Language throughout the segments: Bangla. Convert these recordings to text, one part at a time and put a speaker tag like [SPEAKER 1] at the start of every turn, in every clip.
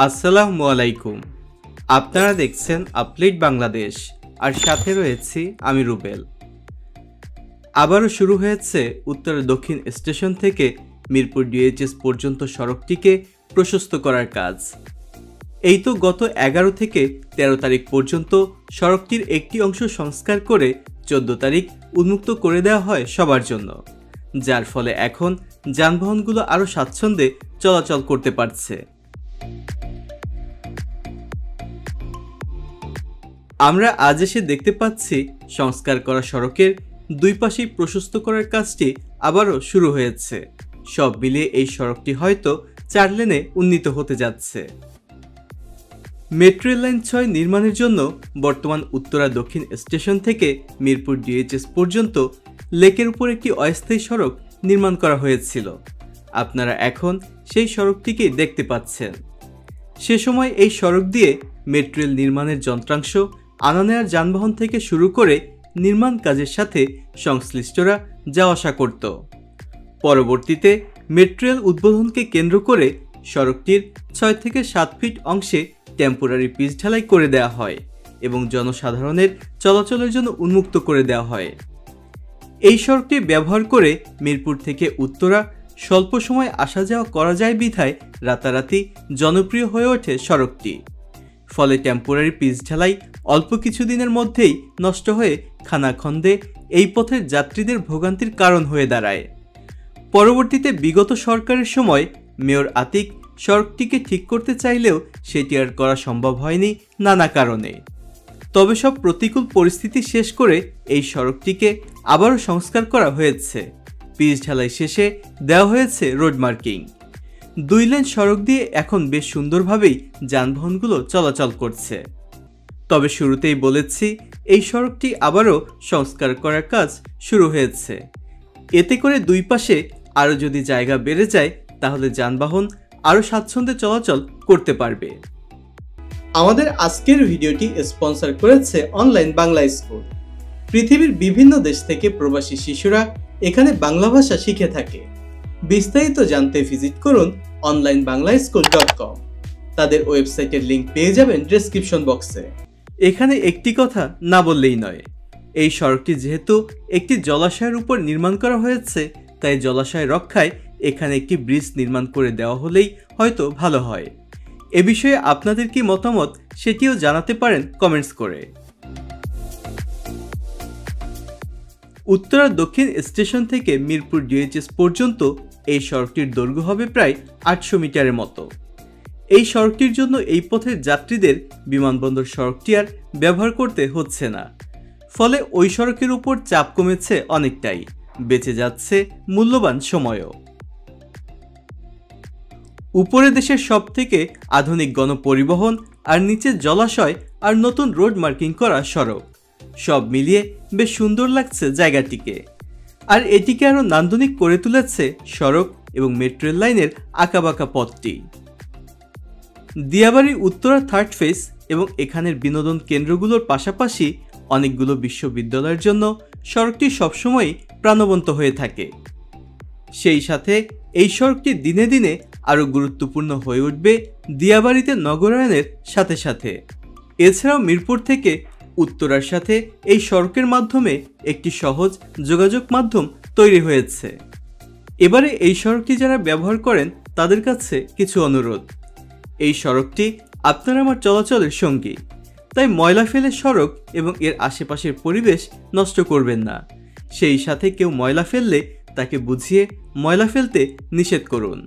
[SPEAKER 1] আসসালামু আলাইকুম। আপনারা দেখছেন আপডেট বাংলাদেশ, আর সাথে রয়েছি আমি রুবেল। আবারও শুরু হয়েছে উত্তর দক্ষিণ স্টেশন থেকে মিরপুর ডিএইচএস পর্যন্ত সড়কটিকে প্রশস্ত করার কাজ। এই তো গত 11 থেকে 13 তারিখ পর্যন্ত সড়কটির একটি অংশ সংস্কার করে 14 তারিখ উন্মুক্ত করে দেওয়া হয় সবার জন্য, যার ফলে এখন যানবাহনগুলো আরও স্বাচ্ছন্দ্যে চলাচল করতে পারছে। আমরা আজ এসে দেখতে পাচ্ছি সংস্কার করা সড়কের দুই পাশেই প্রশস্ত করার কাজটি আবারও শুরু হয়েছে। সব মিলিয়ে এই সড়কটি হয়তো 4 লেনে উন্নীত হতে যাচ্ছে। মেট্রো লাইন 6 নির্মাণের জন্য বর্তমান উত্তরা দক্ষিণ স্টেশন থেকে মিরপুর ডিএইচএস পর্যন্ত লেকের উপর একটি অস্থায়ী সড়ক নির্মাণ করা হয়েছিল। আপনারা এখন সেই সড়কটিকে দেখতে পাচ্ছেন। সে সময় এই সড়ক দিয়ে মেট্রো রেল নির্মাণের যন্ত্রাংশ আনা নেওয়ার যানবাহন থেকে শুরু করে নির্মাণ কাজের সাথে সংশ্লিষ্টরা যাওয়া আসা করত। পরবর্তীতে মেট্রো রেল উদ্বোধনকে কেন্দ্র করে সড়কটির 6 থেকে 7 ফিট অংশে টেম্পোরারি পিচ ঢালাই করে দেওয়া হয় এবং জনসাধারণের চলাচলের জন্য উন্মুক্ত করে দেওয়া হয়। এই সড়কটি ব্যবহার করে মিরপুর থেকে উত্তরা স্বল্প সময় আসা যাওয়া করা যায় বিধায় রাতারাতি জনপ্রিয় হয়ে ওঠে সড়কটি। ফলে টেম্পোরারি পিচ ঢালাই অল্প কিছুদিনের মধ্যেই নষ্ট হয়ে খানাখন্দে এই পথের যাত্রীদের ভোগান্তির কারণ হয়ে দাঁড়ায়। পরবর্তীতে বিগত সরকারের সময় মেয়র আতিক সড়কটিকে ঠিক করতে চাইলেও সেটি আর করা সম্ভব হয়নি নানা কারণে। তবে সব প্রতিকূল পরিস্থিতি শেষ করে এই সড়কটিকে আবারও সংস্কার করা হয়েছে। পিচ ঢালাই শেষে দেওয়া হয়েছে রোড মার্কিং। 2 লেন সড়ক দিয়ে এখন বেশ সুন্দরভাবেই যানবাহনগুলো চলাচল করছে। তবে শুরুতেই বলেছি, এই সড়কটি আবারও সংস্কার করার কাজ শুরু হয়েছে। এতে করে দুই পাশে আরও যদি জায়গা বেড়ে যায় তাহলে যানবাহন আরও স্বাচ্ছন্দ্যে চলাচল করতে পারবে। আমাদের আজকের ভিডিওটি স্পন্সর করেছে অনলাইন বাংলা স্কুল। পৃথিবীর বিভিন্ন দেশ থেকে প্রবাসী শিশুরা এখানে বাংলা ভাষা শিখে থাকে। বিস্তারিত জানতে ভিজিট করুন onlinebanglaschool.com। তাদের ওয়েবসাইটের লিংক পেয়ে যাবেন ডেসক্রিপশন বক্সে। এখানে একটি কথা না বললেই নয়, এই সড়কটি যেহেতু একটি জলাশয়ের উপর নির্মাণ করা হয়েছে, তাই জলাশয় রক্ষায় এখানে একটি ব্রিজ নির্মাণ করে দেওয়া হলেই হয়তো ভালো হয়। এ বিষয়ে আপনাদের কি মতামত সেটিও জানাতে পারেন কমেন্টস করে। উত্তরা দক্ষিণ স্টেশন থেকে মিরপুর ডিএইচএস পর্যন্ত এই সড়কটির দৈর্ঘ্য হবে প্রায় 800 মিটারের মতো। এই সড়কটির জন্য এই পথের যাত্রীদের বিমানবন্দর সড়কটি আর ব্যবহার করতে হচ্ছে না। ফলে ওই সড়কের উপর চাপ কমেছে অনেকটাই, বেঁচে যাচ্ছে মূল্যবান সময়ও। উপরে দেশের সবথেকে আধুনিক গণপরিবহন, আর নিচে জলাশয় আর নতুন রোড মার্কিং করা সড়ক, সব মিলিয়ে বেশ সুন্দর লাগছে জায়গাটিকে। আর এটিকে আরও নান্দনিক করে তুলেছে সড়ক এবং মেট্রো রেল লাইনের আঁকাবাঁকা পথটি। দিয়াবাড়ি উত্তরা 3rd ফেজ এবং এখানের বিনোদন কেন্দ্রগুলোর পাশাপাশি অনেকগুলো বিশ্ববিদ্যালয়ের জন্য সড়কটি সবসময়ই প্রাণবন্ত হয়ে থাকে। সেই সাথে এই সড়কটি দিনে দিনে আরও গুরুত্বপূর্ণ হয়ে উঠবে দিয়াবাড়িতে নগরায়নের সাথে সাথে। এছাড়াও মিরপুর থেকে উত্তরার সাথে এই সড়কের মাধ্যমে একটি সহজ যোগাযোগ মাধ্যম তৈরি হয়েছে। এবারে এই সড়কটি যারা ব্যবহার করেন তাদের কাছে কিছু অনুরোধ। এই সড়কটি আপনার আমার চলাচলের সঙ্গী, তাই ময়লা ফেলে সড়ক এবং এর আশেপাশের পরিবেশ নষ্ট করবেন না। সেই সাথে কেউ ময়লা ফেললে তাকে বুঝিয়ে ময়লা ফেলতে নিষেধ করুন।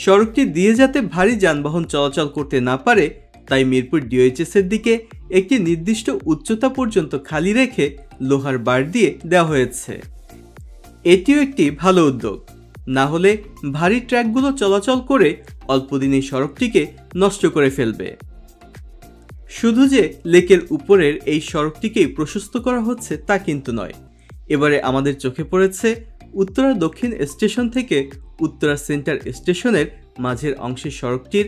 [SPEAKER 1] সড়কটি দিয়ে যাতে ভারী যানবাহন চলাচল করতে না পারে, তাই মিরপুর ডিএইচএস এর দিকে একটি নির্দিষ্ট উচ্চতা পর্যন্ত খালি রেখে লোহার বার দিয়ে দেওয়া হয়েছে। এটিও একটি ভালো উদ্যোগ। না হলে ভারী ট্রাকগুলো চলাচল করে অল্পদিনেই সড়কটিকে নষ্ট করে ফেলবে। শুধু যে লেকের উপরের এই সড়কটিকেই প্রশস্ত করা হচ্ছে তা কিন্তু নয়। এবারে আমাদের চোখে পড়েছে উত্তরা দক্ষিণ স্টেশন থেকে উত্তরা সেন্টার স্টেশনের মাঝের অংশের সড়কটির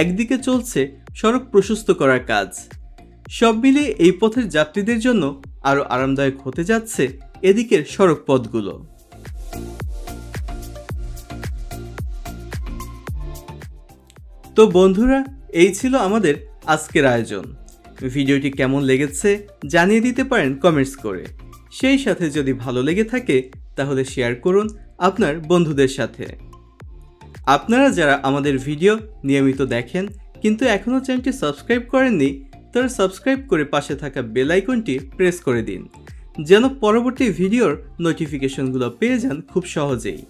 [SPEAKER 1] একদিকে চলছে সড়ক প্রশস্ত করার কাজ। সব মিলিয়ে এই পথের যাত্রীদের জন্য আরও আরামদায়ক হতে যাচ্ছে এদিকের সড়ক পথগুলো। তো বন্ধুরা, এই ছিল আমাদের আজকের আয়োজন। ভিডিওটি কেমন লেগেছে জানিয়ে দিতে পারেন কমেন্টস করে। সেই সাথে যদি ভালো লেগে থাকে তাহলে শেয়ার করুন আপনার বন্ধুদের সাথে। আপনারা যারা আমাদের ভিডিও নিয়মিত দেখেন কিন্তু এখনও চ্যানেলটি সাবস্ক্রাইব করেননি, তারা সাবস্ক্রাইব করে পাশে থাকা বেল আইকনটি প্রেস করে দিন, যেন পরবর্তী ভিডিওর নোটিফিকেশনগুলো পেয়ে যান খুব সহজেই।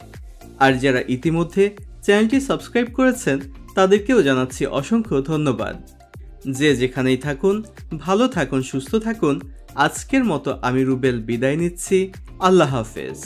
[SPEAKER 1] আর যারা ইতিমধ্যে চ্যানেলটি সাবস্ক্রাইব করেছেন তাদেরকেও জানাচ্ছি অসংখ্য ধন্যবাদ। যে যেখানেই থাকুন ভালো থাকুন, সুস্থ থাকুন। আজকের মতো আমি রুবেল বিদায় নিচ্ছি। আল্লাহ হাফেজ।